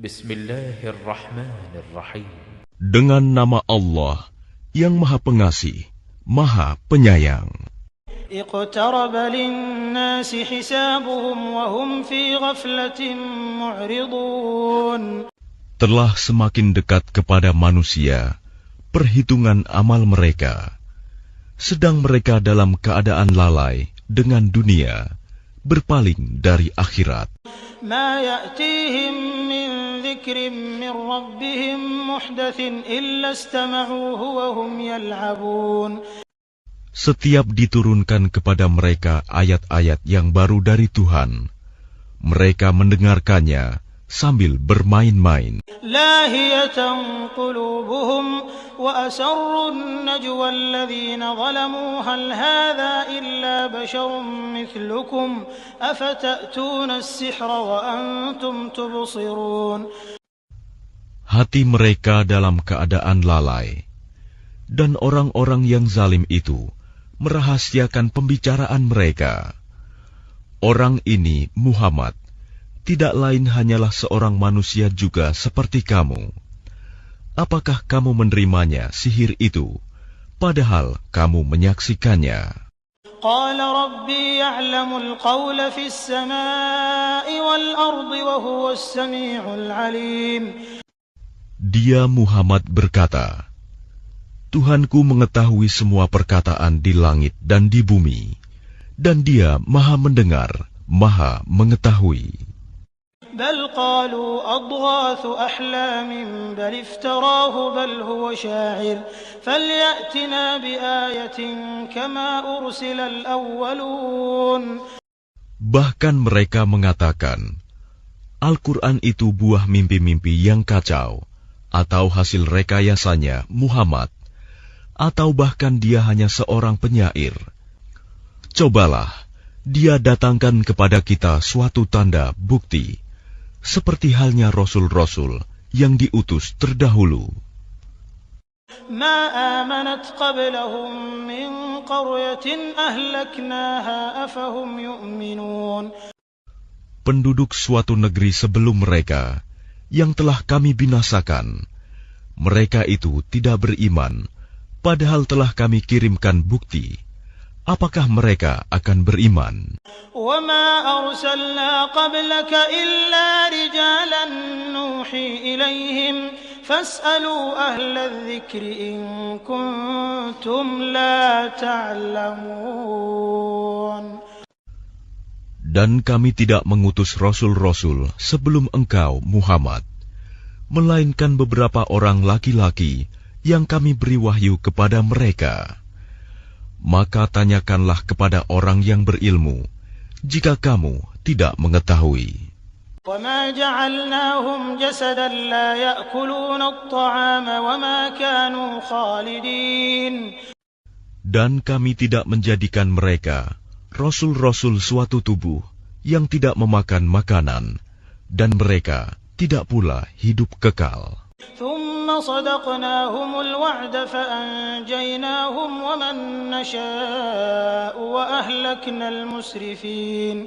Bismillahirrahmanirrahim. Dengan nama Allah yang Maha Pengasih, Maha Penyayang. Iqtaraba linnasi hisabuhum wa hum fi ghaflatin mu'ridun. Telah semakin dekat kepada manusia perhitungan amal mereka, sedang mereka dalam keadaan lalai dengan dunia, berpaling dari akhirat. Ma ya'tihim min dzikrin min rabbihim muhdatsin illa istama'uhu wa hum yal'abun. Setiap diturunkan kepada mereka ayat-ayat yang baru dari Tuhan, mereka mendengarkannya sambil bermain-main. Lahiyatan qulubuhum wa asarru an-najwa alladhina zalamu hal hadha illa basharun mithlukum afata'tuna as-sihra wa antum tubsirun. Hati mereka dalam keadaan lalai, dan orang-orang yang zalim itu merahasiakan pembicaraan mereka. Orang ini, Muhammad, tidak lain hanyalah seorang manusia juga seperti kamu. Apakah kamu menerimanya sihir itu, padahal kamu menyaksikannya? Qala rabbi ya'lamul qawla fis samaa'i wal ardi wa huwas sami'ul 'alim. Dia Muhammad berkata, Tuhanku mengetahui semua perkataan di langit dan di bumi, dan Dia Maha mendengar, Maha mengetahui. Bal qalu adghathu ahlamin bal iftarahu bal huwa sya'ir falyatina biayatin kama ursila al-awwalun. Bahkan mereka mengatakan, Al-Quran itu buah mimpi-mimpi yang kacau, atau hasil rekayasanya Muhammad, atau bahkan dia hanya seorang penyair. Cobalah, dia datangkan kepada kita suatu tanda bukti, seperti halnya rasul-rasul yang diutus terdahulu. Ma amanat qablahum min qaryatin ahlaknaha afahum yu'minun. Penduduk suatu negeri sebelum mereka, yang telah kami binasakan, mereka itu tidak beriman, padahal telah kami kirimkan bukti. Apakah mereka akan beriman? وَمَا أَرْسَلْنَا قَبْلَكَ إِلَّا رِجَالًا نُوحِي إِلَيْهِمْ فَاسْأَلُوا أَهْلَ الذِّكْرِ إِن كُنتُمْ لَا تَعْلَمُونَ. Dan kami tidak mengutus rasul-rasul sebelum engkau, Muhammad, melainkan beberapa orang laki-laki yang kami beri wahyu kepada mereka. Maka tanyakanlah kepada orang yang berilmu, jika kamu tidak mengetahui. وَمَا جَعَلْنَاهُمْ جَسَدًا لَا يَأْكُلُونَ الطَّعَامَ وَمَا كَانُوا خَالِدِينَ. Dan kami tidak menjadikan mereka rasul-rasul suatu tubuh yang tidak memakan makanan, dan mereka tidak pula hidup kekal. ثُمَّ صَدَقْنَاهُمُ الْوَعْدَ فَأَنْجَيْنَاهُمْ وَمَنْ نَشَاءُ وَأَهْلَكْنَا الْمُسْرِفِينَ.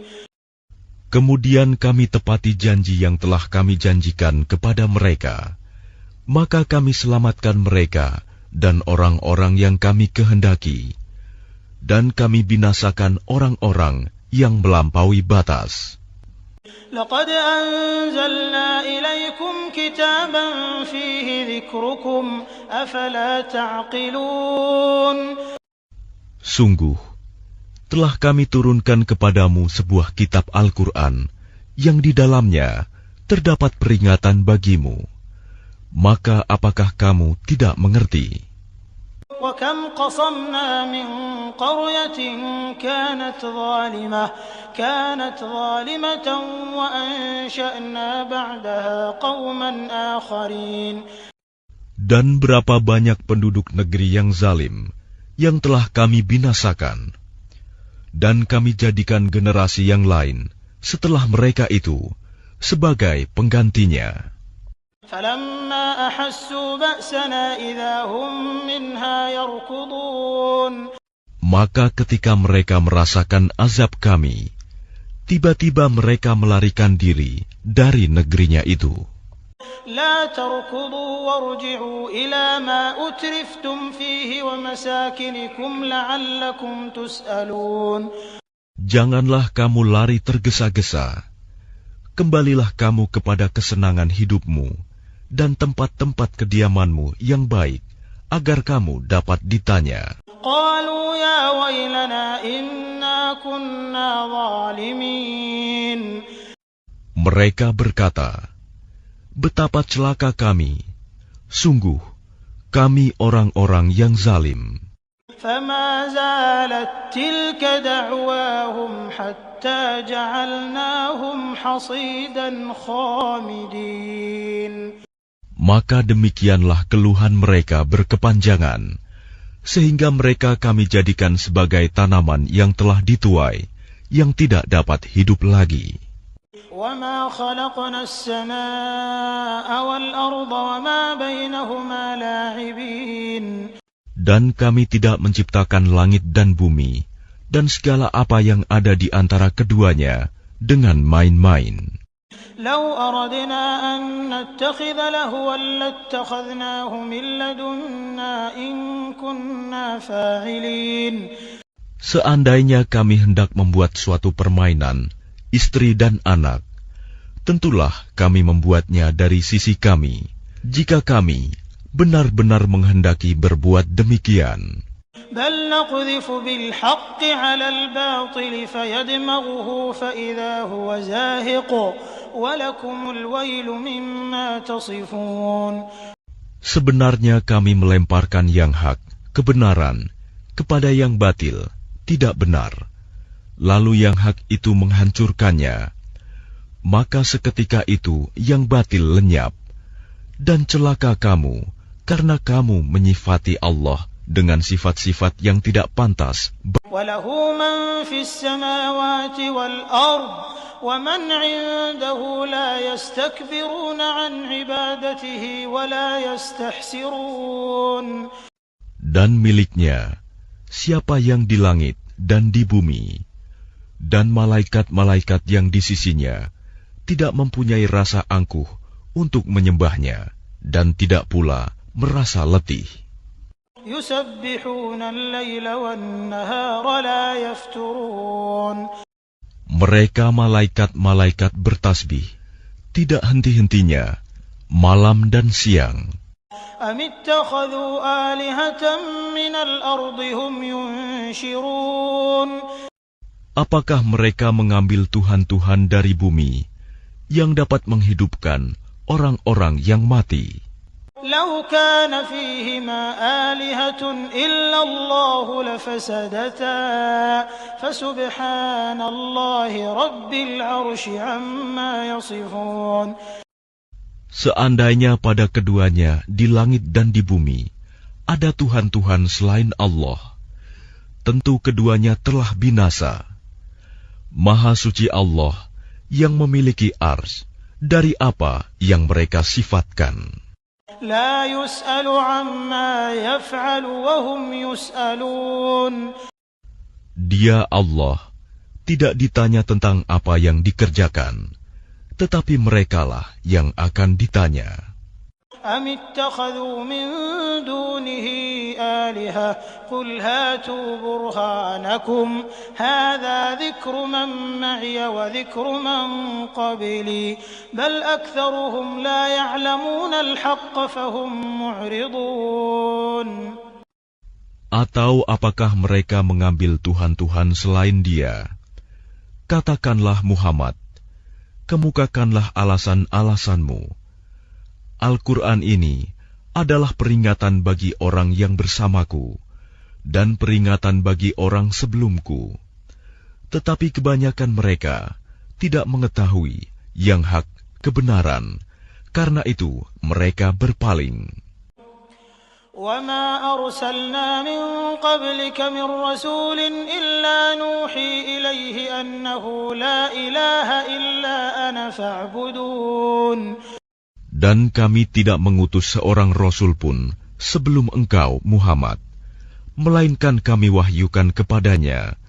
Kemudian kami tepati janji yang telah kami janjikan kepada mereka, maka kami selamatkan mereka dan orang-orang yang kami kehendaki, dan kami binasakan orang-orang yang melampaui batas. لقد أنزلنا إليكم كتابا فيه ذكركم أفلا تعقلون. Sungguh, telah kami turunkan kepadamu sebuah kitab Al-Quran yang di dalamnya terdapat peringatan bagimu. Maka apakah kamu tidak mengerti? وَكَمْ قَصَمْنَا مِنْ قَرْيَةٍ كَانَتْ ظَالِمَةً وَأَنْشَأْنَا بَعْدَهَا قَوْمًا آخَرِينَ. Dan berapa banyak penduduk negeri yang zalim yang telah kami binasakan, dan kami jadikan generasi yang lain setelah mereka itu sebagai penggantinya. فَلَمَّا أَحَسُّوا بَأْسَنَا إِذَا هُمْ مِنْهَا يَرْكُضُونَ. Maka ketika mereka merasakan azab kami, tiba-tiba mereka melarikan diri dari negerinya itu. لا تركضوا وارجعوا إلى ما أترفتم فيه ومساكنكم لعلكم تسألون. Janganlah kamu lari tergesa-gesa. Kembalilah kamu kepada kesenangan hidupmu dan tempat-tempat kediamanmu yang baik, agar kamu dapat ditanya. قالوا يا ويلنا إنا كنا ظالمين. Mereka berkata, betapa celaka kami, sungguh kami orang-orang yang zalim. فما زالت تلك دعواهم حتى جعلناهم حصيدا خامدين. Maka demikianlah keluhan mereka berkepanjangan, sehingga mereka kami jadikan sebagai tanaman yang telah dituai, yang tidak dapat hidup lagi. وما خلقنا السماء والأرض وما بينهما لاعبين. Dan kami tidak menciptakan langit dan bumi, dan segala apa yang ada di antara keduanya, dengan main-main. لو أردنا أن نتخذ لهوا لاتخذناه من لدنا إن كنا فاعلين. Seandainya kami hendak membuat suatu permainan, istri dan anak, tentulah kami membuatnya dari sisi kami, jika kami benar-benar menghendaki berbuat demikian. بل نقذف بالحق على الباطل فيدمغه فإذا هو زاهق ولكم الويل مما تصفون. Sebenarnya kami melemparkan yang hak, kebenaran, kepada yang batil, tidak benar. Lalu yang hak itu menghancurkannya. Maka seketika itu yang batil lenyap. Dan celaka kamu, karena kamu menyifati Allah dengan sifat-sifat yang tidak pantas. وَلَهُ مَنْ فِي السَّمَاوَاتِ وَالْأَرْضِ وَمَنْ عِنْدَهُ لَا يَسْتَكْبِرُونَ عَنْ عِبَادَتِهِ وَلَا يَسْتَحْسِرُونَ. Dan miliknya, siapa yang di langit dan di bumi, dan malaikat-malaikat yang di sisinya, tidak mempunyai rasa angkuh untuk menyembahnya, dan tidak pula merasa letih. يُسَبِّحُونَ اللَّيْلَ وَالنَّهَارَ لَا يَفْتُرُونَ. Mereka malaikat-malaikat bertasbih, tidak henti-hentinya, malam dan siang. أَمِ اتَّخَذُوا آلِهَةً مِّنَ الْأَرْضِ هُمْ يُنْشِرُونَ. Apakah mereka mengambil Tuhan-Tuhan dari bumi, yang dapat menghidupkan orang-orang yang mati? لو كان فيهما آلهة إلا الله لفسدتا فسبحان الله رب العرش عما يصفون. Seandainya pada keduanya di langit dan di bumi ada Tuhan-Tuhan selain Allah, tentu keduanya telah binasa. Maha suci Allah yang memiliki ars dari apa yang mereka sifatkan. لا يسأل عما يفعل وهم يسألون. Dia Allah tidak ditanya tentang apa yang dikerjakan, tetapi merekalah yang akan ditanya. أم اتخذوا من دونه آلهة قل هاتوا برهانكم هذا ذكر من معي وذكر من قبلي بل أكثرهم لا يعلمون الحق فهم معرضون. Atau apakah mereka mengambil Tuhan-Tuhan selain Dia? Katakanlah Muhammad, kemukakanlah alasan-alasanmu. Al-Quran ini adalah peringatan bagi orang yang bersamaku dan peringatan bagi orang sebelumku. Tetapi kebanyakan mereka tidak mengetahui yang hak kebenaran, karena itu mereka berpaling. وَمَا أَرْسَلْنَا مِن قَبْلِكَ مِن رَّسُولٍ إِلَّا نُوحِي إِلَيْهِ أَنَّهُ لَا إِلَٰهَ إِلَّا أَنَا فَاعْبُدُونِ. Dan kami tidak mengutus seorang Rasul pun sebelum engkau, Muhammad, melainkan kami wahyukan kepadanya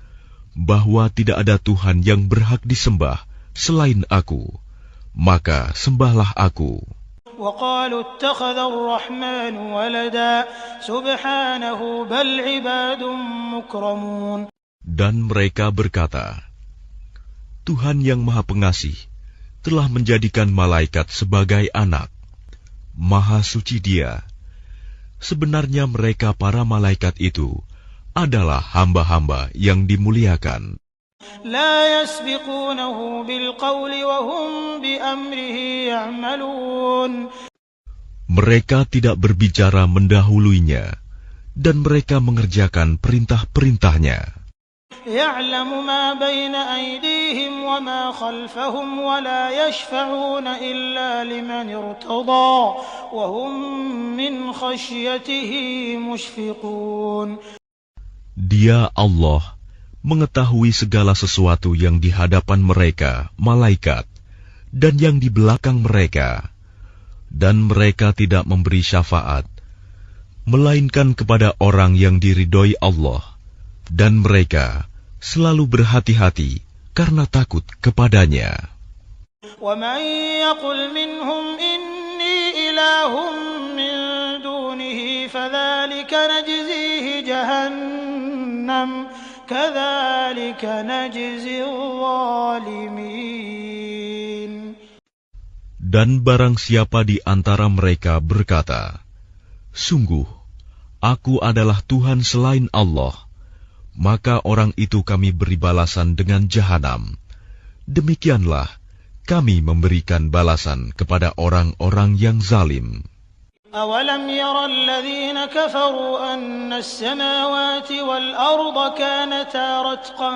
bahwa tidak ada Tuhan yang berhak disembah selain Aku, maka sembahlah Aku. وقالوا اتخذ الرحمن ولدا سبحانه بل عباد مكرمون. Dan mereka berkata, Tuhan yang Maha Pengasih telah menjadikan malaikat sebagai anak. Maha suci Dia. Sebenarnya mereka para malaikat itu adalah hamba-hamba yang dimuliakan. لا يسبقونه بالقول وهم بأمره يعملون. Mereka tidak berbicara mendahuluinya, dan mereka mengerjakan perintah-perintahnya. يعلم ما بين أيديهم وما خلفهم ولا يشفعون إلا لمن ارتضى وهم من خشيته مشفقون. Dia Allah mengetahui segala sesuatu yang di hadapan mereka, malaikat, dan yang di belakang mereka, dan mereka tidak memberi syafaat, melainkan kepada orang yang diridhoi Allah, dan mereka selalu berhati-hati karena takut kepadanya. وَمَنْ يَقُلْ مِنْهُمْ إِنِّي إِلَهٌ مِّن دُونِهِ فَذَلِكَ نَجْزِيهِ جَهَنَّمَ كَذَلِكَ نَجْزِي الظَّالِمِينَ. Dan barang siapa di antara mereka berkata, Sungguh, aku adalah Tuhan selain Allah, maka orang itu kami beri balasan dengan jahanam. Demikianlah kami memberikan balasan kepada orang-orang yang zalim. أَوَلَمْ يَرَ الَّذِينَ كَفَرُوا أَنَّ السَّمَاوَاتِ وَالْأَرْضَ كَانَتَا رَتْقًا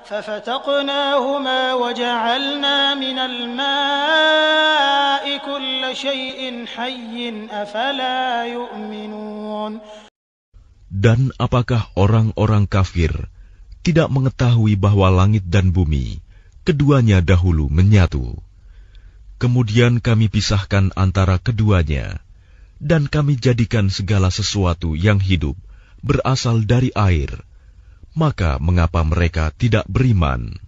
فَفَتَقْنَاهُمَا وَجَعَلْنَا مِنَ الْمَاءِ كُلَّ شَيْءٍ حَيٍّ أَفَلَا يُؤْمِنُونَ. Dan apakah orang-orang kafir tidak mengetahui bahwa langit dan bumi keduanya dahulu menyatu? Kemudian kami pisahkan antara keduanya, dan kami jadikan segala sesuatu yang hidup berasal dari air. Maka mengapa mereka tidak beriman?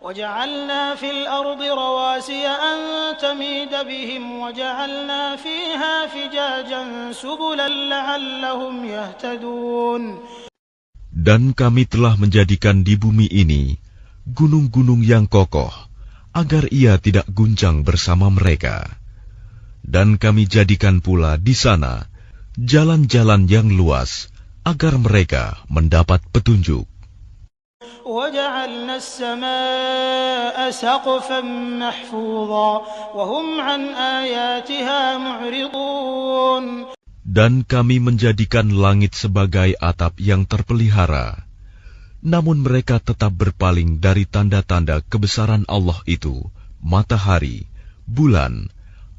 وَجَعَلْنَا فِي الْأَرْضِ رَوَاسِيَ أَن تَمِيدَ بِهِمْ وَجَعَلْنَا فِيهَا فِجَاجًا سُبُلًا لَعَلَّهُمْ يَهْتَدُونَ. Dan kami telah menjadikan di bumi ini gunung-gunung yang kokoh, agar ia tidak guncang bersama mereka. Dan kami jadikan pula di sana jalan-jalan yang luas, agar mereka mendapat petunjuk. وَجَعَلْنَا السَّمَاءَ سَقْفًا مَحْفُوظًا وَهُمْ عَنْ آيَاتِهَا مُعْرِضُونَ. Dan kami menjadikan langit sebagai atap yang terpelihara, namun mereka tetap berpaling dari tanda-tanda kebesaran Allah itu, matahari, bulan,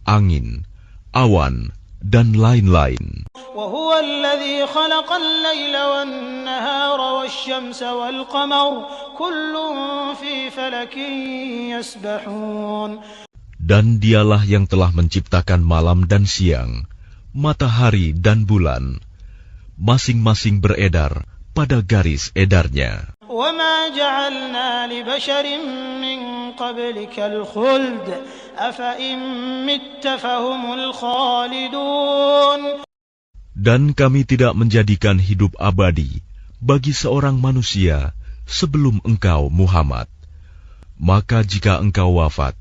angin, awan, dan lain-lain. وَهُوَ الَّذِي خَلَقَ اللَّيْلَ وَالنَّهَارَ وَالشَّمْسَ وَالْقَمَرَ كُلٌّ فِي فَلَكٍ يَسْبَحُونَ. Dan Dialah yang telah menciptakan malam dan siang, matahari dan bulan, masing-masing beredar pada garis edarnya. وَمَا جَعَلْنَا لِبَشَرٍ مِّن قَبْلِكَ الْخُلْدَ أَفَإِن مِّتَّ فَهُمُ الْخَالِدُونَ. Dan kami tidak menjadikan hidup abadi bagi seorang manusia sebelum engkau, Muhammad. Maka jika engkau wafat,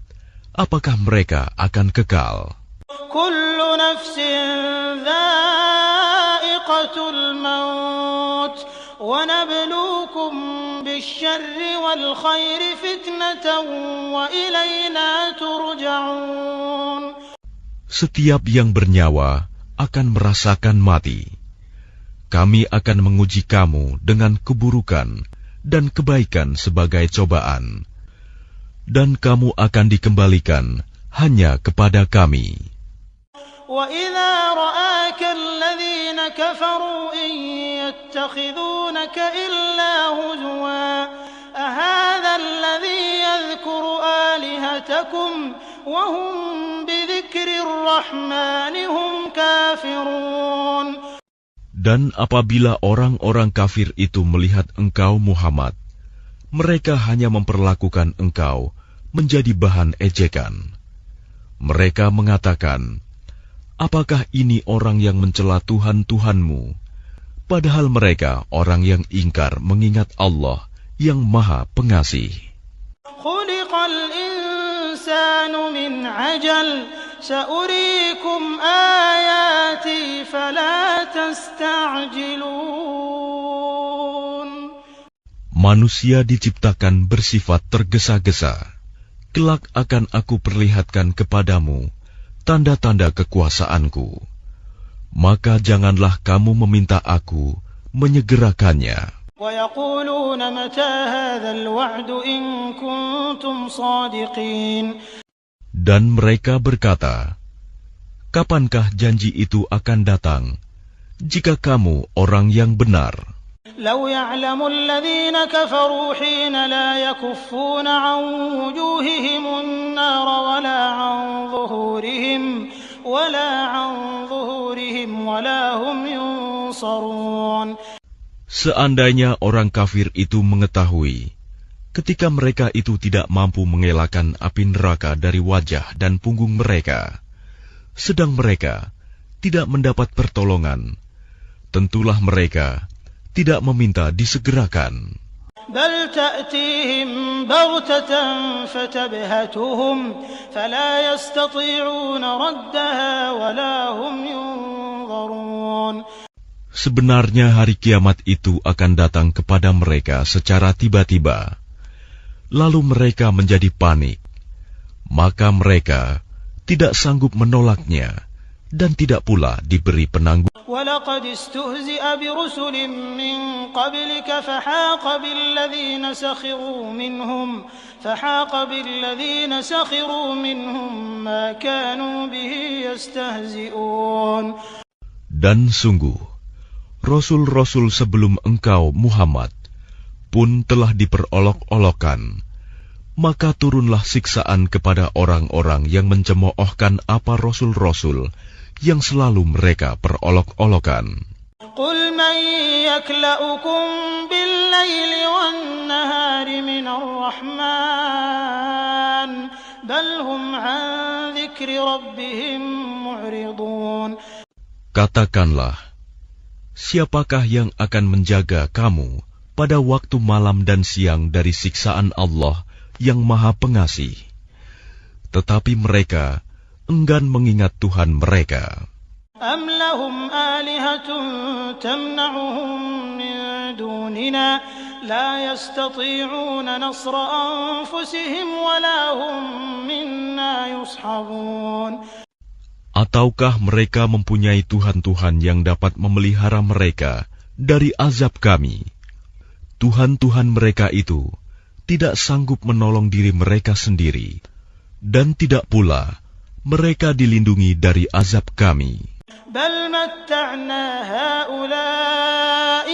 apakah mereka akan kekal? كُلُّ نَفْسٍ ذَائِقَةُ الْمَوْتِ وَنَبْلُوكُم بِالشَّرِّ وَالْخَيْرِ فِتْنَةً وَإِلَيْنَا تُرْجَعُونَ. Setiap yang bernyawa akan merasakan mati. Kami akan menguji kamu dengan keburukan dan kebaikan sebagai cobaan, dan kamu akan dikembalikan hanya kepada kami. وَإِذَا رَآكَ الَّذِينَ كَفَرُوا إِن يَتَّخِذُونَكَ إِلَّا هُزُوًا أَهَذَا الَّذِي يَذْكُرُ آلِهَتَكُمْ وَهُمْ بِذِكْرِ الرَّحْمَنِ هُمْ كَافِرُونَ. Dan apabila orang-orang kafir itu melihat engkau, Muhammad, mereka hanya memperlakukan engkau menjadi bahan ejekan. Mereka mengatakan, apakah ini orang yang mencela Tuhan-Tuhanmu? Padahal mereka orang yang ingkar mengingat Allah yang Maha Pengasih. Khuliqal insanu min ajal, sa'uriikum ayati fala tasta'jilun. Manusia diciptakan bersifat tergesa-gesa. Kelak akan aku perlihatkan kepadamu tanda-tanda kekuasaanku. Maka janganlah kamu meminta aku menyegerakannya. وَيَقُولُونَ مَتَى هَذَا الْوَعْدُ إِن كُنتُمْ صَادِقِينَ. Dan mereka berkata, kapankah janji itu akan datang, jika kamu orang yang benar? لو يعلم الذين كفروا حين لا يكفون عن وجوههم النار ولا عن ظهورهم ولا هم ينصرون. Seandainya orang kafir itu mengetahui, ketika mereka itu tidak mampu mengelakkan api neraka dari wajah dan punggung mereka, sedang mereka tidak mendapat pertolongan, tentulah mereka tidak meminta disegerakan. بل تأتيهم بغتة فتبهتهم فلا يستطيعون ردها ولا هم ينظرون. Sebenarnya hari kiamat itu akan datang kepada mereka secara tiba-tiba, lalu mereka menjadi panik, maka mereka tidak sanggup menolaknya dan tidak pula diberi penanggung. وَلَقَدِ اسْتُهْزِئَ بِرُسُلٍ مِّن قَبْلِكَ فَحَاقَ بِالَّذِينَ سَخِرُوا مِنْهُم مَّا كَانُوا بِهِ يَسْتَهْزِئُونَ. Dan sungguh, Rasul-Rasul sebelum engkau Muhammad pun telah diperolok-olokkan, maka turunlah siksaan kepada orang-orang yang mencemoohkan apa Rasul-Rasul yang selalu mereka perolok-olokan. قُلْ مَنْ يَكْلَؤُكُمْ بِاللَّيْلِ وَالنَّهَارِ مِنَ الرَّحْمَنِ بَلْ هُمْ عَنْ ذِكْرِ رَبِّهِمْ مُعْرِضُونَ. Katakanlah, siapakah yang akan menjaga kamu pada waktu malam dan siang dari siksaan Allah yang Maha Pengasih? Tetapi mereka enggan mengingat Tuhan mereka. أَمْ لَهُمْ آلِهَةٌ تَمْنَعُهُمْ مِنْ دُونِنَا لَا يَسْتَطِيعُونَ نَصْرَ أَنفُسِهِمْ وَلَا هُمْ مِنَّا يُصْحَبُونَ. Ataukah mereka mempunyai Tuhan-Tuhan yang dapat memelihara mereka dari azab kami? Tuhan-Tuhan mereka itu tidak sanggup menolong diri mereka sendiri, dan tidak pula mereka dilindungi dari azab kami. بَلْ مَتَّعْنَا هَؤُلَاءِ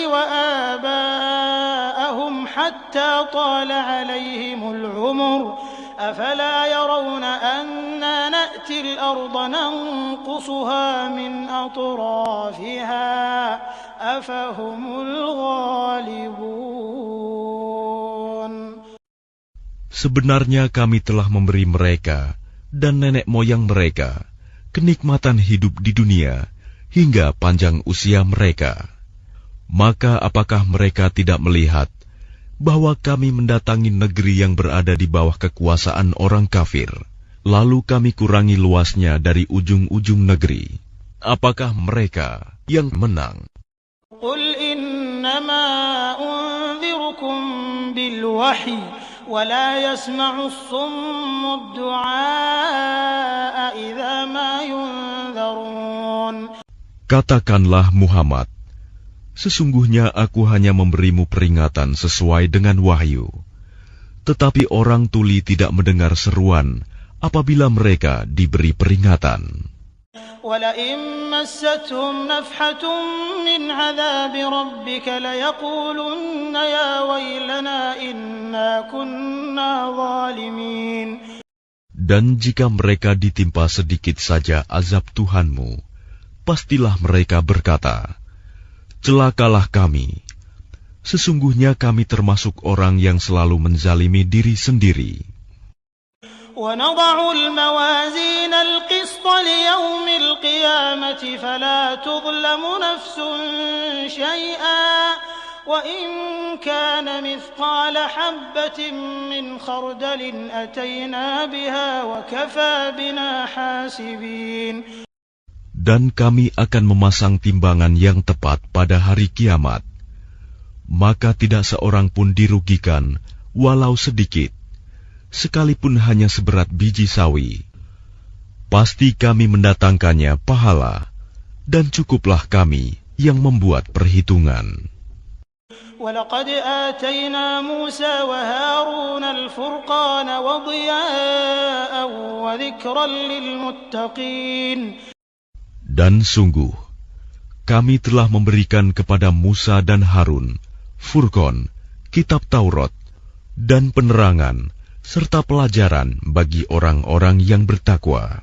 وَآبَاءَهُمْ حَتَّى طَالَ عَلَيْهِمُ الْعُمُرُ أَفَلَا يَرَوْنَ أَنَّا نَأْتِي الْأَرْضَ نَنقُصُهَا مِنْ أَطْرَافِهَا أَفَهُمُ الْغَالِبُونَ. Sebenarnya kami telah memberi mereka dan nenek moyang mereka kenikmatan hidup di dunia hingga panjang usia mereka. Maka apakah mereka tidak melihat bahwa kami mendatangi negeri yang berada di bawah kekuasaan orang kafir, lalu kami kurangi luasnya dari ujung-ujung negeri? Apakah mereka yang menang? قُلْ إِنَّمَا أُنذِرُكُم بِالْوَحْيِ وَلَا يَسْمَعُ الصُّمُّ الدُّعَاءَ إِذَا مَا يُنذَرُونَ. Katakanlah Muhammad, sesungguhnya aku hanya memberimu peringatan sesuai dengan wahyu. Tetapi orang tuli tidak mendengar seruan apabila mereka diberi peringatan. وَلَئِن مَّسَّتْهُمْ نَفْحَةٌ مِّنْ عَذَابِ رَبِّكَ لَيَقُولُنَّ يَا وَيْلَنَا إِنَّا كُنَّا ظَالِمِينَ. Dan jika mereka ditimpa sedikit saja azab Tuhanmu, pastilah mereka berkata, celakalah kami. Sesungguhnya kami termasuk orang yang selalu menzalimi diri sendiri. ونضع الموازين القسط ليوم القيامة فلا تظلم نفس شيئا وإن كان مثقال حبة من خردل أتينا بها وكفى بنا حاسبين. Dan kami akan memasang timbangan yang tepat pada hari kiamat, maka tidak seorang pun dirugikan walau sedikit, sekalipun hanya seberat biji sawi. Pasti kami mendatangkannya pahala, dan cukuplah kami yang membuat perhitungan. وَلَقَدْ آتَيْنَا مُوسَى وَهَارُونَ الْفُرْقَانَ وَضِيَاءً وَذِكْرًا لِلْمُتَّقِينَ. Dan sungguh, kami telah memberikan kepada Musa dan Harun Furqan, kitab Taurat, dan penerangan serta pelajaran bagi orang-orang yang bertakwa.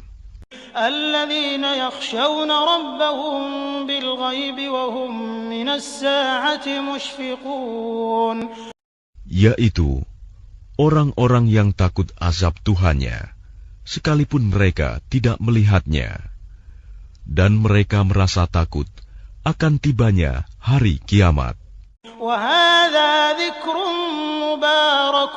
الذين يخشون ربهم بالغيب وهم من الساعة مشفقون. Yaitu orang-orang yang takut azab Tuhannya, sekalipun mereka tidak melihatnya, dan mereka merasa takut akan tibanya hari kiamat. وهذا ذكر مبارك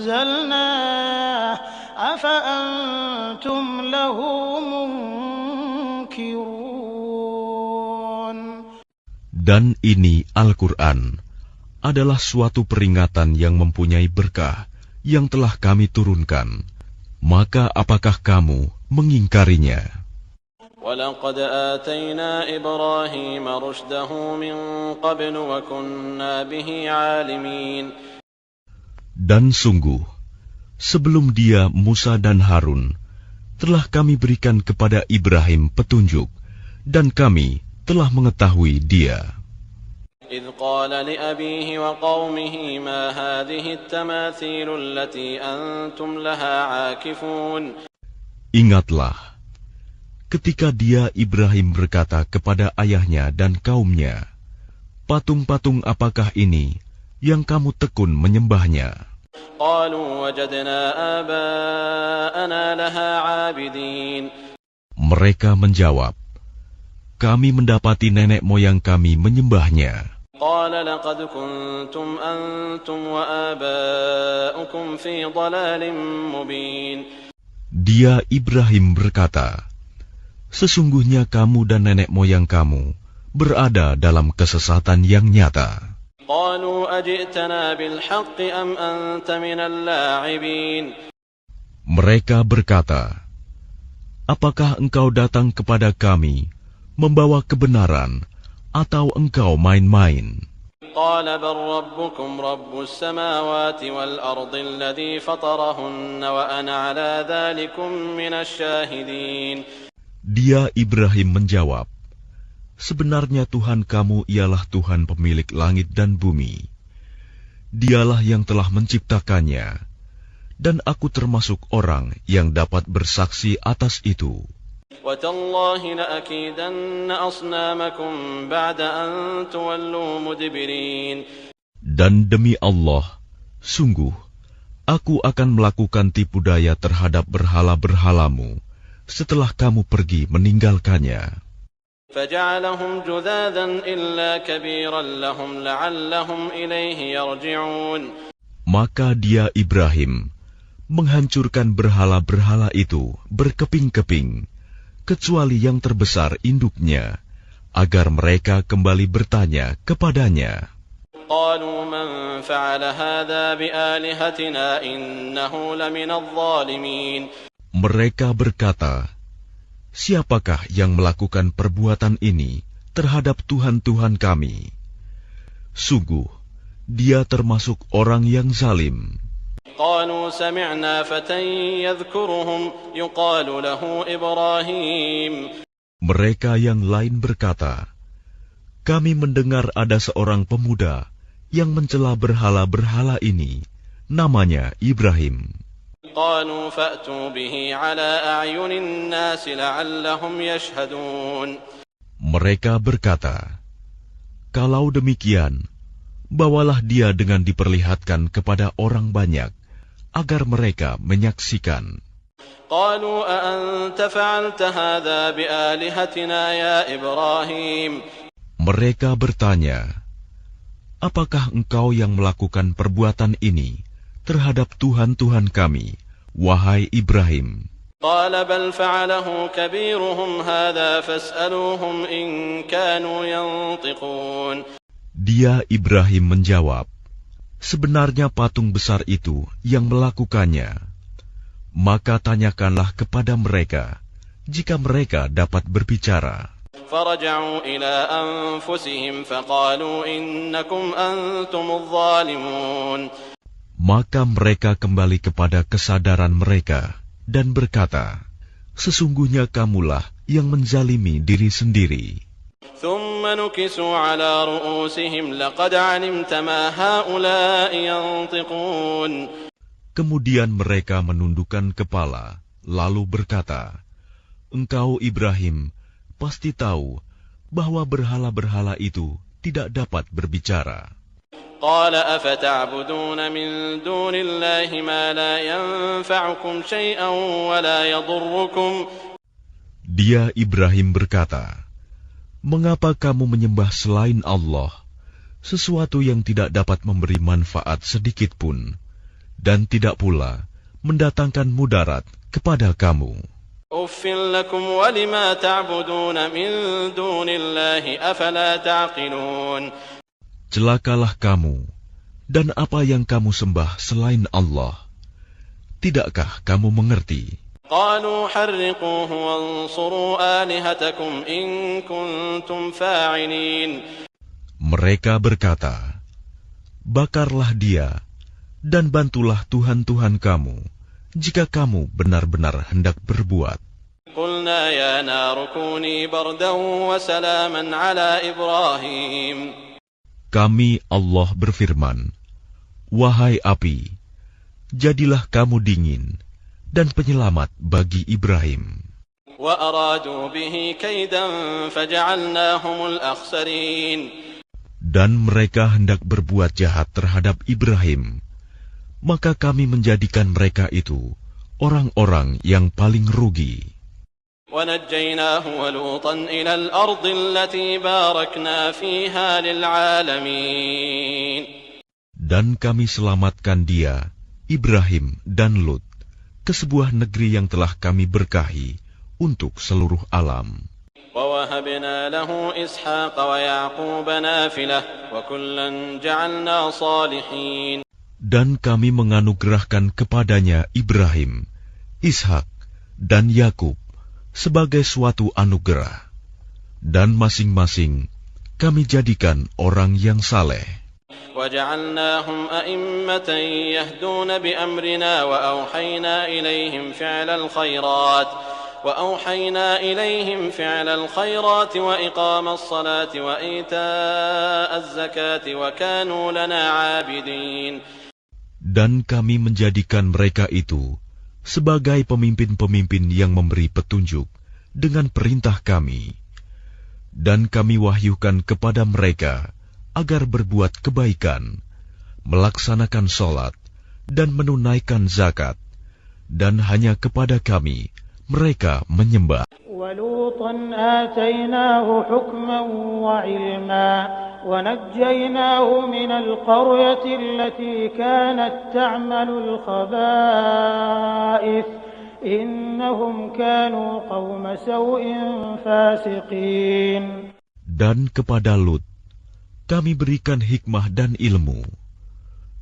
أنزلناه أفأنتم له منكرون. Dan ini Al-Quran adalah suatu peringatan yang mempunyai berkah yang telah kami turunkan. Maka apakah kamu mengingkarinya? وَلَقَدْ آتَيْنَا إِبْرَاهِيمَ رُشْدَهُ مِنْ قَبْلُ وَكُنَّا بِهِ عَالِمِينَ. Dan sungguh, sebelum dia Musa dan Harun, telah kami berikan kepada Ibrahim petunjuk, dan kami telah mengetahui dia. إِذْ قَالَ لِأَبِيهِ وَقَوْمِهِ مَا هَذِهِ التَّمَاثِيلُ الَّتِي أَنْتُمْ لَهَا عَاكِفُونَ. Ingatlah, ketika dia Ibrahim berkata kepada ayahnya dan kaumnya, patung-patung apakah ini yang kamu tekun menyembahnya? قَالُوا وَجَدْنَا آبَاءَنَا لَهَا عَابِدِينَ. Mereka menjawab, kami mendapati nenek moyang kami menyembahnya. قَالَ لَقَدْ كُنْتُمْ أَنْتُمْ وَآبَاؤُكُمْ فِي ضَلَالٍ مُبِينٍ. Dia Ibrahim berkata, sesungguhnya kamu dan nenek moyang kamu berada dalam kesesatan yang nyata. قَالُوا أَجِئْتَنَا بِالْحَقِّ أَمْ أَنْتَ مِنَ اللاعبين. Mereka berkata, apakah engkau datang kepada kami membawa kebenaran atau engkau main-main? قَالَ بَلْ رَبُّكُمْ رَبُّ السَّمَاوَاتِ وَالْأَرْضِ الَّذِي فَطَرَهُنَّ وَأَنَا عَلَى ذَلِكُمْ مِنَ الشَّاهِدِينَ. Dia Ibrahim menjawab, sebenarnya Tuhan kamu ialah Tuhan pemilik langit dan bumi. Dialah yang telah menciptakannya, dan aku termasuk orang yang dapat bersaksi atas itu. وَتَاللَّهِ لَأَكِيدَنَّ أَصْنَامَكُمْ بَعْدَ أَن تُوَلُّوا مُدْبِرِينَ. Dan demi Allah, sungguh, aku akan melakukan tipu daya terhadap berhala-berhalamu setelah kamu pergi meninggalkannya. فَجَعَلَهُمْ جُذَاذًا إِلَّا كَبِيرًا لَهُمْ لَعَلَّهُمْ إِلَيْهِ يَرْجِعُونَ. Maka dia Ibrahim menghancurkan berhala-berhala itu berkeping-keping, kecuali yang terbesar induknya, agar mereka kembali bertanya kepadanya. قَالُوا مَنْ فَعَلَ هَذَا بِآلِهَتِنَا إِنَّهُ لَمِنَ الظَّالِمِينَ. Mereka berkata, siapakah yang melakukan perbuatan ini terhadap Tuhan-Tuhan kami? Sungguh, dia termasuk orang yang zalim. قالوا سمعنا فتى يذكرهم يقال له إبراهيم. Mereka yang lain berkata, kami mendengar ada seorang pemuda yang mencela berhala-berhala ini, namanya Ibrahim. قالوا فأتوا به على أعين الناس لعلهم يشهدون. Mereka berkata, kalau demikian, bawalah dia dengan diperlihatkan kepada orang banyak, agar mereka menyaksikan. قالوا أأنت فعلت هذا بآلهتنا يا إبراهيم. Mereka bertanya, apakah engkau yang melakukan perbuatan ini terhadap Tuhan-Tuhan kami, wahai Ibrahim? قال بل فعله كبيرهم هذا فاسألوهم إن كانوا ينطقون. Dia Ibrahim menjawab, sebenarnya patung besar itu yang melakukannya. Maka tanyakanlah kepada mereka, jika mereka dapat berbicara. فرجعوا إلى أنفسهم فقالوا إنكم أنتم الظالمون. Maka mereka kembali kepada kesadaran mereka dan berkata, sesungguhnya kamulah yang menzalimi diri sendiri. ثم نكسوا على رؤوسهم لقد علمت ما هؤلاء ينطقون. Kemudian mereka menundukkan kepala, lalu berkata, engkau Ibrahim pasti tahu bahwa berhala-berhala itu tidak dapat berbicara. قال أفتعبدون من دون الله ما لا ينفعكم شيئا ولا يضركم. Dia Ibrahim berkata, mengapa kamu menyembah selain Allah sesuatu yang tidak dapat memberi manfaat sedikit pun dan tidak pula mendatangkan mudarat kepada kamu? أف لكم ولما تعبدون من دون الله أفلا تعقلون. Celakalah kamu dan apa yang kamu sembah selain Allah. Tidakkah kamu mengerti? قالوا حرقوه وانصروا آلهتكم إن كنتم فاعلين. Mereka berkata, bakarlah dia dan bantulah Tuhan-Tuhan kamu jika kamu benar-benar hendak berbuat. قلنا يا نار كوني بردا وسلاما على إبراهيم. Kami Allah berfirman, wahai api, jadilah kamu dingin dan penyelamat bagi Ibrahim. وأرادوا به كيدا فجعلناهم الأخسرين. Dan mereka hendak berbuat jahat terhadap Ibrahim, maka kami menjadikan mereka itu orang-orang yang paling rugi. ونجيناه ولوطا إلى الأرض التي باركنا فيها للعالمين. Dan kami selamatkan dia, Ibrahim dan Lut, ke sebuah negeri yang telah kami berkahi untuk seluruh alam. ووهبنا له إسحاق ويعقوب نافلة وكلا جعلنا صالحين. Dan kami menganugerahkan kepadanya Ibrahim, Ishak, dan Yakub sebagai suatu anugerah, dan masing-masing kami jadikan orang yang saleh. وجعلناهم أئمة يهدون بأمرنا وأوحينا إليهم فعل الخيرات وإقام الصلاة وإيتاء الزكاة وكانوا لنا عابدين. Dan kami menjadikan mereka itu sebagai pemimpin-pemimpin yang memberi petunjuk dengan perintah kami. Dan kami wahyukan kepada mereka agar berbuat kebaikan, melaksanakan sholat, dan menunaikan zakat. Dan hanya kepada kami mereka menyembah. وَلُوطًا آتَيْنَاهُ حُكْمًا وَعِلْمًا وَنَجَّيْنَاهُ مِنَ الْقَرْيَةِ الَّتِي كَانَتْ تَعْمَلُ الْخَبَائِثَ إِنَّهُمْ كَانُوا قَوْمَ سَوْءٍ فَاسِقِينَ. Dan kepada Lut kami berikan hikmah dan ilmu,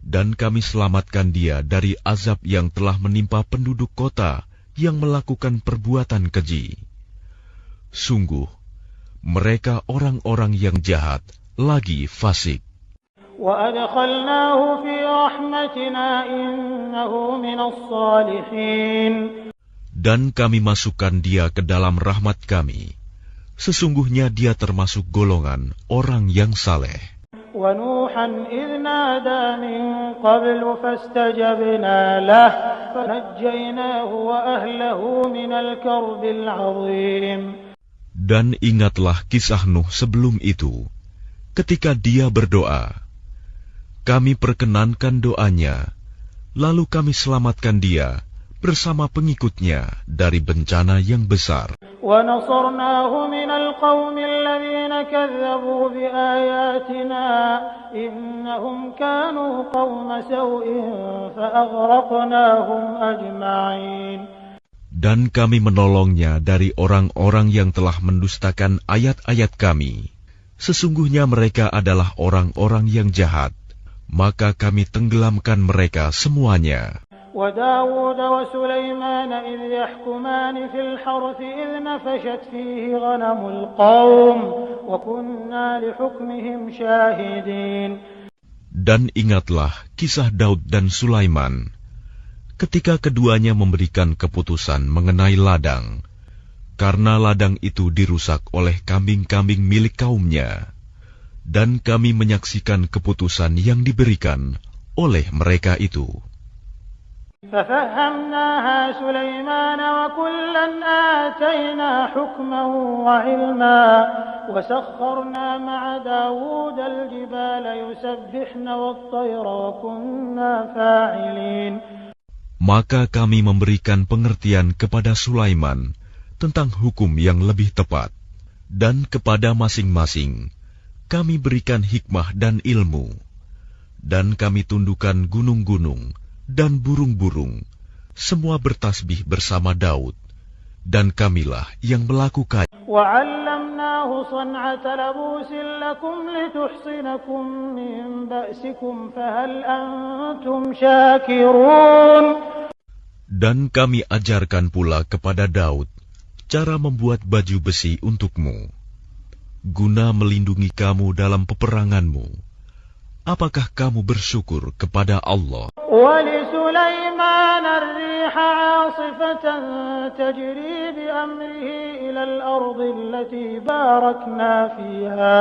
dan kami selamatkan dia dari azab yang telah menimpa penduduk kota yang melakukan perbuatan keji. Sungguh, mereka orang-orang yang jahat lagi fasik. وَأَدْخَلْنَاهُ فِي رَحْمَتِنَا إِنَّهُ مِنَ الصَّالِحِينَ. Dan kami masukkan dia ke dalam rahmat kami. Sesungguhnya dia termasuk golongan orang yang saleh. وَنُوحًا إِذْ نَادَى مِن قَبْلُ فَاسْتَجَبْنَا لَهُ فَنَجَّيْنَاهُ وَأَهْلَهُ مِنَ الْكَرْبِ الْعَظِيمِ. Dan ingatlah kisah Nuh sebelum itu, ketika dia berdoa, kami perkenankan doanya, Lalu kami selamatkan dia bersama pengikutnya dari bencana yang besar. وَنَصَرْنَاهُ مِنَ الْقَوْمِ الَّذِينَ كَذَّبُوا بِآيَاتِنَا إِنَّهُمْ كَانُوا قَوْمَ سَوْءٍ فَأَغْرَقْنَاهُمْ أَجْمَعِينَ. Dan kami menolongnya dari orang-orang yang telah mendustakan ayat-ayat kami. Sesungguhnya mereka adalah orang-orang yang jahat, maka kami tenggelamkan mereka semuanya. وَدَاوُودَ وَسُلَيْمَانَ إِذْ يَحْكُمَانِ فِي الْحَرْثِ إِذْ نَفَشَتْ فِيهِ غَنَمُ الْقَوْمِ وَكُنَّا لِحُكْمِهِمْ شَاهِدِينَ. Dan ingatlah kisah Daud dan Sulaiman, ketika keduanya memberikan keputusan mengenai ladang, karena ladang itu dirusak oleh kambing-kambing milik kaumnya, dan kami menyaksikan keputusan yang diberikan oleh mereka itu. فَفَهَّمْنَاهَا سُلَيْمَانَ وَكُلًّا آتَيْنَا حُكْمًا وَعِلْمًا وَسَخَّرْنَا مَعَ دَاوُودَ الْجِبَالَ يُسَبِّحْنَ وَالطَّيْرَ وَكُنَّا فَاعِلِينَ. Maka kami memberikan pengertian kepada Sulaiman tentang hukum yang lebih tepat, dan kepada masing-masing kami berikan hikmah dan ilmu, dan kami tundukkan gunung-gunung dan burung-burung, semua bertasbih bersama Daud, dan kamilah yang melakukan. وَعَلَّمْنَاهُ صَنْعَةَ لَبُوسٍ لَكُمْ لِتُحْصِنَكُمْ مِنْ بَأْسِكُمْ فَهَلْ أَنْتُمْ شَاكِرُونَ. Dan kami ajarkan pula kepada Daud cara membuat baju besi untukmu, guna melindungi kamu dalam peperanganmu. Apakah kamu bersyukur kepada Allah? وَلِسُلَيْمَانَ الرِّيحَ عَاصِفَةً تَجْرِي بِأَمْرِهِ إِلَى الْأَرْضِ الَّتِي بَارَكْنَا فِيهَا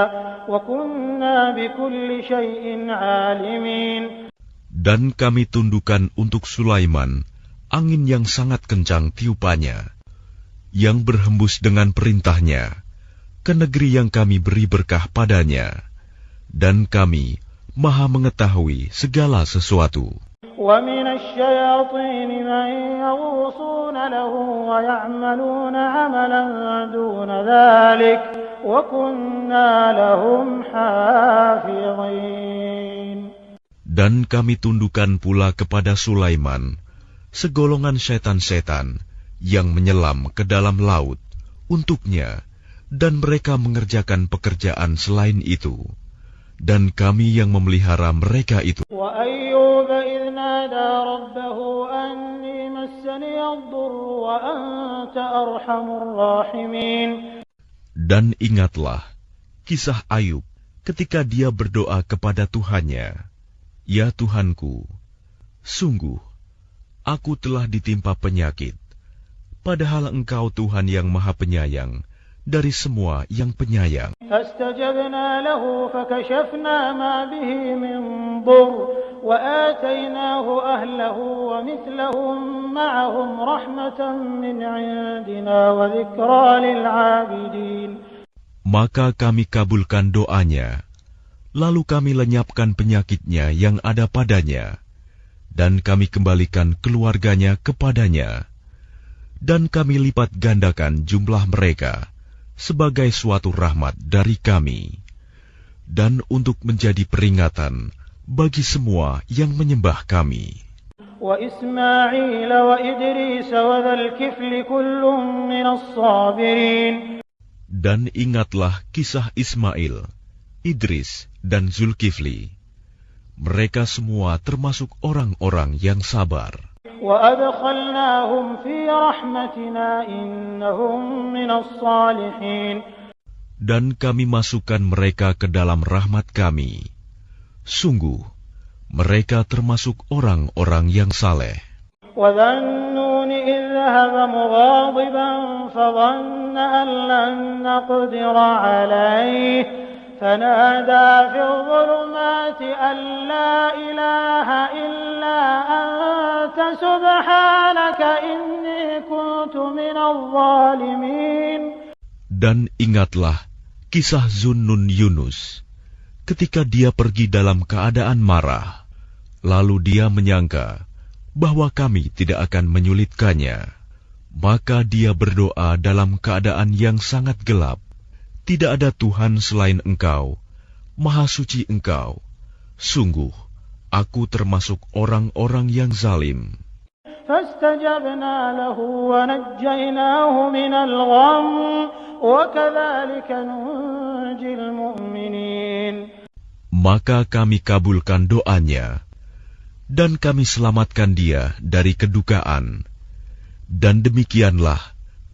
وَكُنَّا بِكُلِّ شَيْءٍ عَالِمِينَ. Dan kami tundukkan untuk Sulaiman angin yang sangat kencang tiupannya, yang berhembus dengan perintahnya ke negeri yang kami beri berkah padanya, dan kami Maha mengetahui segala sesuatu. وَمِنَ الشَّيَاطِينِ مَن يَغُوصُونَ لَهُ وَيَعْمَلُونَ عَمَلًا دُونَ ذَلِكَ وَكُنَّا لَهُمْ حَافِظِينَ. Dan kami tundukkan pula kepada Sulaiman segolongan setan-setan yang menyelam ke dalam laut untuknya, dan mereka mengerjakan pekerjaan selain itu, dan kami yang memelihara mereka itu. وَأَيُّوبَ إِذْ نَادَى رَبَّهُ أَنِّي مَسَّنِيَ الضُّرُّ وَأَنْتَ أَرْحَمُ الرَّاحِمِينَ. Dan ingatlah kisah Ayub ketika dia berdoa kepada Tuhannya, "Ya Tuhanku, sungguh aku telah ditimpa penyakit, padahal Engkau Tuhan yang Maha Penyayang dari semua yang penyayang." فَاسْتَجَبْنَا لَهُ فَكَشَفْنَا مَا بِهِ مِنْ ضُرٍّ وَآتَيْنَاهُ أَهْلَهُ وَمِثْلَهُمْ مَعَهُمْ رَحْمَةً مِنْ عِنْدِنَا وَذِكْرَى لِلْعَابِدِينَ. Maka kami kabulkan doanya, lalu kami lenyapkan penyakitnya yang ada padanya, dan kami kembalikan keluarganya kepadanya, dan kami lipat gandakan jumlah mereka sebagai suatu rahmat dari kami, dan untuk menjadi peringatan bagi semua yang menyembah kami. وَإِسْمَاعِيلَ وَإِدْرِيسَ وَذَا الْكِفْلِ كُلٌّ مِّنَ الصَّابِرِينَ. Dan ingatlah kisah Ismail, Idris, dan Zulkifli. Mereka semua termasuk orang-orang yang sabar. وَأَدْخَلْنَاهُمْ فِي رَحْمَتِنَا إِنَّهُمْ مِنَ الصَّالِحِينَ. Dan kami masukkan mereka ke dalam rahmat kami. Sungguh, mereka termasuk orang-orang yang saleh. وَذَا النُّونِ إِذْ ذَهَبَ مُغَاضِبًا فَظَنَّ أَن لَّن نَّقْدِرَ عَلَيْهِ فَنَادَىٰ فِي الظُّلُمَاتِ أَن لَّا إِلَٰهَ إِلَّا أَنتَ سُبْحَانَكَ إِنِّي كُنتُ مِنَ الظَّالِمِينَ. Dan ingatlah kisah Zunnun Yunus ketika dia pergi dalam keadaan marah, lalu dia menyangka bahwa kami tidak akan menyulitkannya. Maka dia berdoa dalam keadaan yang sangat gelap. Tidak ada Tuhan selain Engkau, Maha Suci Engkau. Sungguh, aku termasuk orang-orang yang zalim. فاستجبنا له ونجيناه من الغم وكذلك ننجي المؤمنين. Maka kami kabulkan doanya, dan kami selamatkan dia dari kedukaan. Dan demikianlah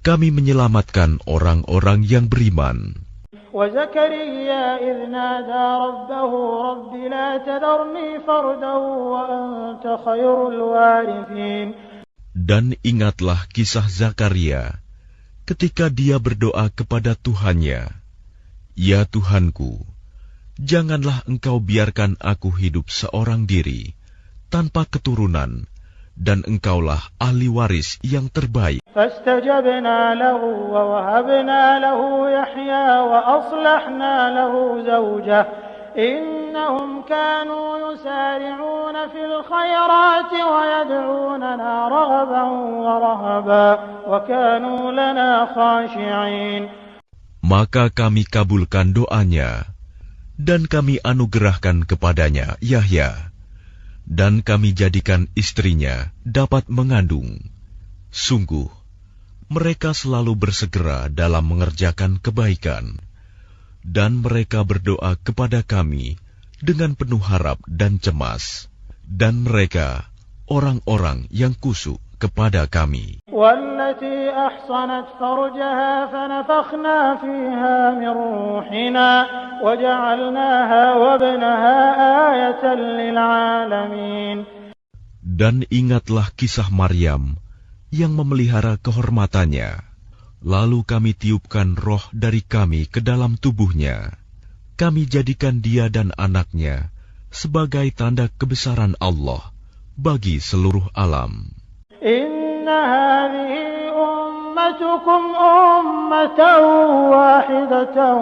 kami menyelamatkan orang-orang yang beriman. وزكريا إذ نادى ربه رب لا تذرني فردا وأنت خير الوارثين. Dan ingatlah kisah Zakaria ketika dia berdoa kepada Tuhannya, Ya Tuhanku, janganlah Engkau biarkan aku hidup seorang diri, tanpa keturunan, dan Engkaulah ahli waris yang terbaik. فاستجبنا له ووهبنا له يحيى وأصلحنا له زوجه إنهم كانوا يسارعون في الخيرات ويدعوننا رغبا ورهبا وكانوا لنا خاشعين. Maka kami kabulkan doanya, dan kami anugerahkan kepadanya Yahya, dan kami jadikan istrinya dapat mengandung. Sungguh, mereka selalu bersegera dalam mengerjakan kebaikan, dan mereka berdoa kepada kami dengan penuh harap dan cemas, dan mereka orang-orang yang kusuk kepada kami. والتي أحصنت فرجها فنفخنا فيها من روحنا وجعلناها وابنها آية للعالمين. Dan ingatlah kisah Maryam yang memelihara kehormatannya. Lalu kami tiupkan roh dari kami ke dalam tubuhnya. Kami jadikan dia dan anaknya sebagai tanda kebesaran Allah bagi seluruh alam. Inna hadhihi ummatukum ummatan wahidatan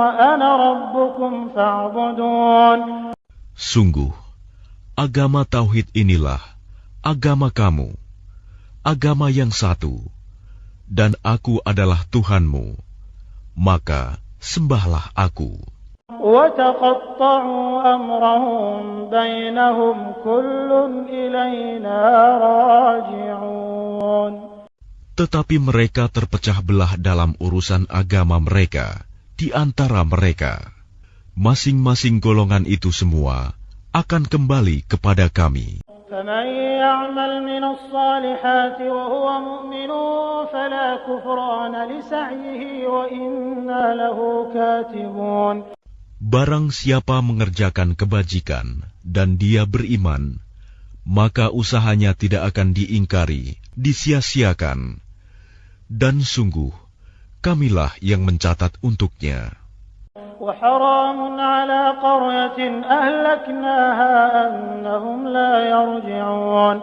wa ana rabbukum fa'budun. Sungguh, agama tauhid inilah agama kamu, agama yang satu, dan aku adalah Tuhanmu, maka sembahlah aku. وَتَقَطَّعُوا أَمْرَهُمْ بَيْنَهُمْ كُلٌّ إِلَيْنَا رَاجِعُونَ. Tetapi mereka terpecah belah dalam urusan agama mereka di antara mereka. Masing-masing golongan itu semua akan kembali kepada kami. فَمَنْ يَعْمَلْ مِنَ الصَّالِحَاتِ وَهُوَ مُؤْمِنٌ فَلَا كُفْرَانَ لِسَعْيِهِ وَإِنَّا لَهُ كَاتِبُونَ. Barang siapa mengerjakan kebajikan dan dia beriman, maka usahanya tidak akan diingkari, disia-siakan. Dan sungguh, kamilah yang mencatat untuknya. وَحَرَامٌ عَلَى قَرْيَةٍ أَهْلَكْنَاهَا أَنَّهُمْ لَا يَرْجِعُونَ.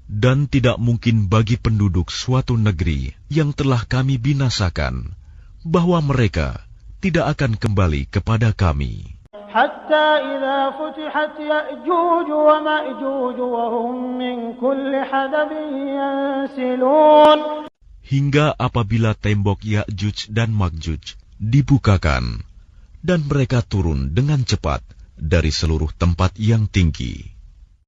Dan tidak mungkin bagi penduduk suatu negeri yang telah kami binasakan, bahwa mereka tidak akan kembali kepada kami. حَتَّى إِذَا فُتِحَتْ يَأْجُوجُ وَمَأْجُوجُ وَهُمْ مِنْ كُلِّ حَدَبٍ يَنْسِلُونَ. Hingga apabila tembok Ya'juj dan Ma'juj dibukakan, dan mereka turun dengan cepat dari seluruh tempat yang tinggi.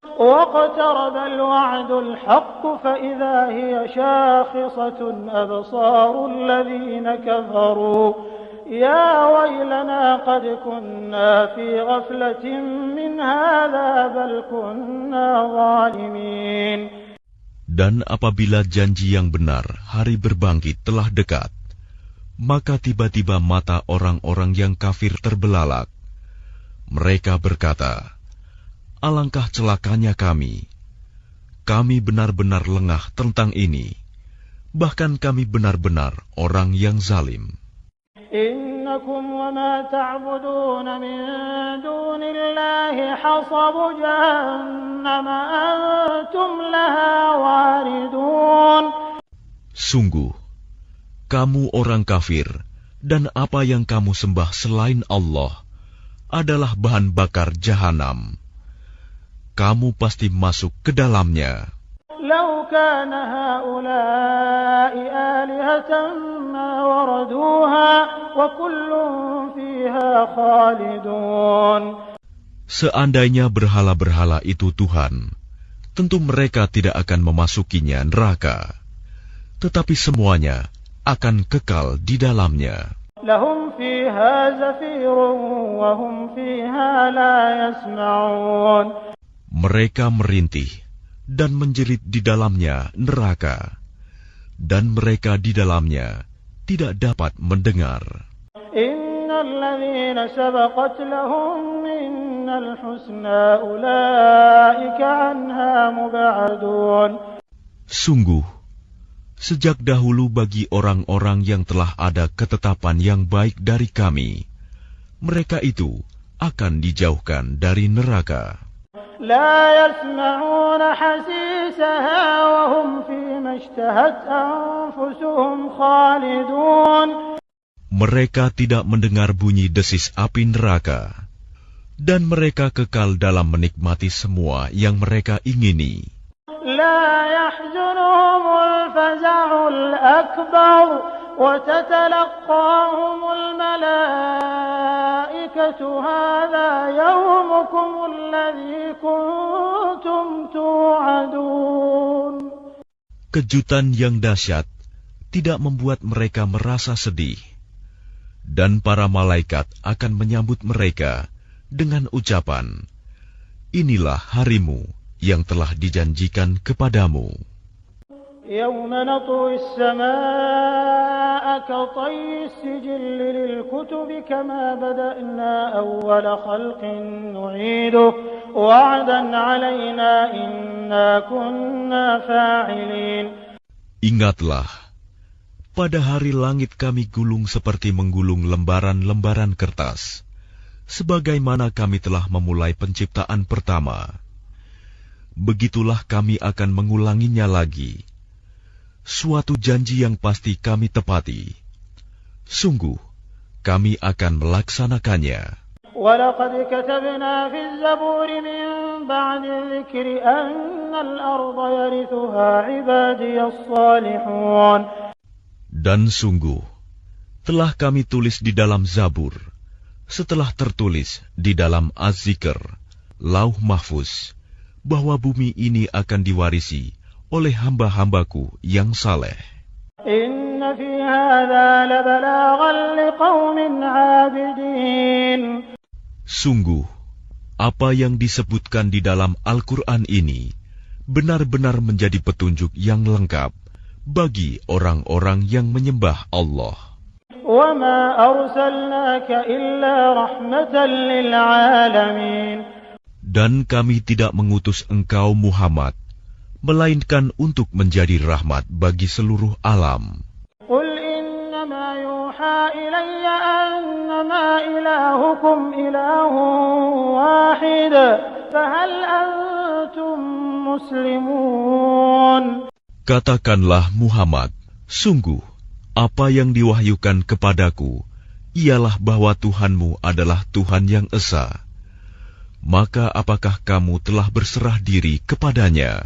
وَاقْتَرَبَ الْوَعْدُ الْحَقُّ فَإِذَا هِيَ شَاخِصَةٌ أَبْصَارُ الَّذِينَ كَفَرُوا يَا وَيْلَنَا قَدْ كُنَّا فِي غَفْلَةٍ مِّنْ هَذَا بَلْ كُنَّا ظَالِمِينَ. Dan apabila janji yang benar hari berbangkit telah dekat, maka tiba-tiba mata orang-orang yang kafir terbelalak. Mereka berkata, alangkah celakanya kami. Kami benar-benar lengah tentang ini. Bahkan kami benar-benar orang yang zalim. إِنَّكُمْ وَمَا تَعْبُدُونَ مِن دُونِ اللَّهِ حَصَبُ جَهَنَّمَ أَنْتُمْ لَهَا وَارِدُونَ. Sungguh, kamu orang kafir, dan apa yang kamu sembah selain Allah adalah bahan bakar jahanam. Kamu pasti masuk ke dalamnya. لو كان هؤلاء آلهة ما وردوها وكل فيها خالدون. Seandainya berhala-berhala itu Tuhan, tentu mereka tidak akan memasukinya neraka, tetapi semuanya akan kekal di dalamnya. لهم فيها زفير وهم فيها لا يسمعون. Mereka merintih dan menjerit di dalamnya neraka, dan mereka di dalamnya tidak dapat mendengar. Innal ladzina sabaqat lahum minnal husna ulaika anha mub'adun. Sungguh, sejak dahulu bagi orang-orang yang telah ada ketetapan yang baik dari kami, mereka itu akan dijauhkan dari neraka. لا يسمعون حسيسها وهم فيما اشتهت أنفسهم خالدون. Mereka tidak mendengar bunyi desis api neraka, dan mereka kekal dalam menikmati semua yang mereka ingini. لا يحزنهم الفزع الأكبر وتتلقاهم الملائكة هذا يومكم الذي كنتم توعدون. Kejutan yang dahsyat tidak membuat mereka merasa sedih, dan para malaikat akan menyambut mereka dengan ucapan, "Inilah harimu yang telah dijanjikan kepadamu." يوم نطوي السماء كطي السجل للكتب كما بدأنا أول خلق نعيده وعدا علينا إنا كنا فاعلين. Ingatlah, pada hari langit kami gulung seperti menggulung lembaran-lembaran kertas, sebagaimana kami telah memulai penciptaan pertama. Begitulah kami akan mengulanginya lagi. Suatu janji yang pasti kami tepati. Sungguh, kami akan melaksanakannya. وَلَقَدْ كَتَبْنَا فِي الزَّبُورِ مِنْ بَعْدِ الذِّكْرِ أَنَّ الْأَرْضَ يَرِثُهَا عِبَادِيَ الصَّالِحُونَ. Dan sungguh, telah kami tulis di dalam Zabur, setelah tertulis di dalam Az-Zikr, Lauh Mahfuz, bahwa bumi ini akan diwarisi oleh hamba-hambaku yang saleh. Inna fi hadza labalaghan liqaumin 'abidin. Sungguh, apa yang disebutkan di dalam Al-Quran ini benar-benar menjadi petunjuk yang lengkap bagi orang-orang yang menyembah Allah. Wa ma arsalnaka illa rahmatan lil 'alamin. Dan kami tidak mengutus engkau Muhammad melainkan untuk menjadi rahmat bagi seluruh alam. Qul innama yuha ilayya annama ilahukum ilahun wahid, fahal antum muslimun. Katakanlah Muhammad, sungguh, apa yang diwahyukan kepadaku, ialah bahwa Tuhanmu adalah Tuhan yang esa. Maka apakah kamu telah berserah diri kepadanya?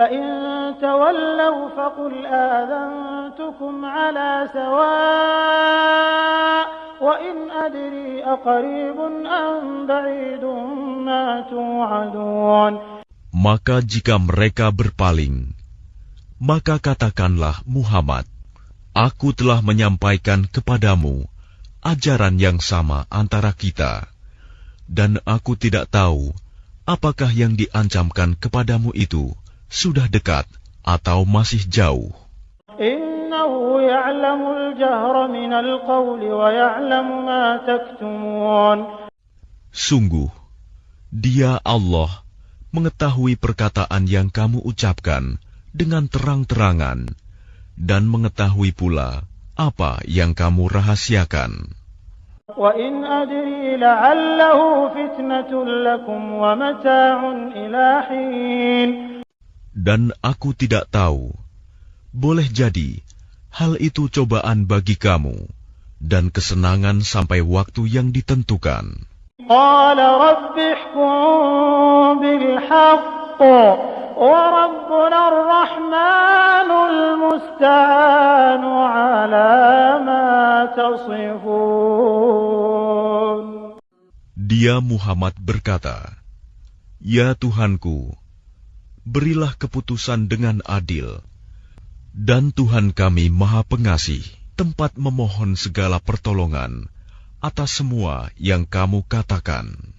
فَإِن تَوَلَّوْا فَقُلْ آذَنْتُكُمْ عَلَى سَوَاءٍ وَإِنْ أَدْرِي أَقَرِيبٌ أَمْ بَعِيدٌ مَا تُوعَدُونَ. Maka jika mereka berpaling, maka katakanlah Muhammad, aku telah menyampaikan kepadamu ajaran yang sama antara kita, dan aku tidak tahu apakah yang diancamkan kepadamu itu sudah dekat atau masih jauh. Innahu ya'lamul jahra minal qawli wa ya'lamu ma taktumun. Sungguh, Dia Allah mengetahui perkataan yang kamu ucapkan dengan terang-terangan dan mengetahui pula apa yang kamu rahasiakan. Wa in adri la'allahu fitnatun lakum wa mata'un ila hin. Dan aku tidak tahu, boleh jadi hal itu cobaan bagi kamu dan kesenangan sampai waktu yang ditentukan. Qala rabbi ihkum bil haqq وربنا الرحمن المستعان على ما تصفون. Dia Muhammad berkata, "Ya Tuhanku, berilah keputusan dengan adil, dan Tuhan kami Maha Pengasih, tempat memohon segala pertolongan atas semua yang kamu katakan."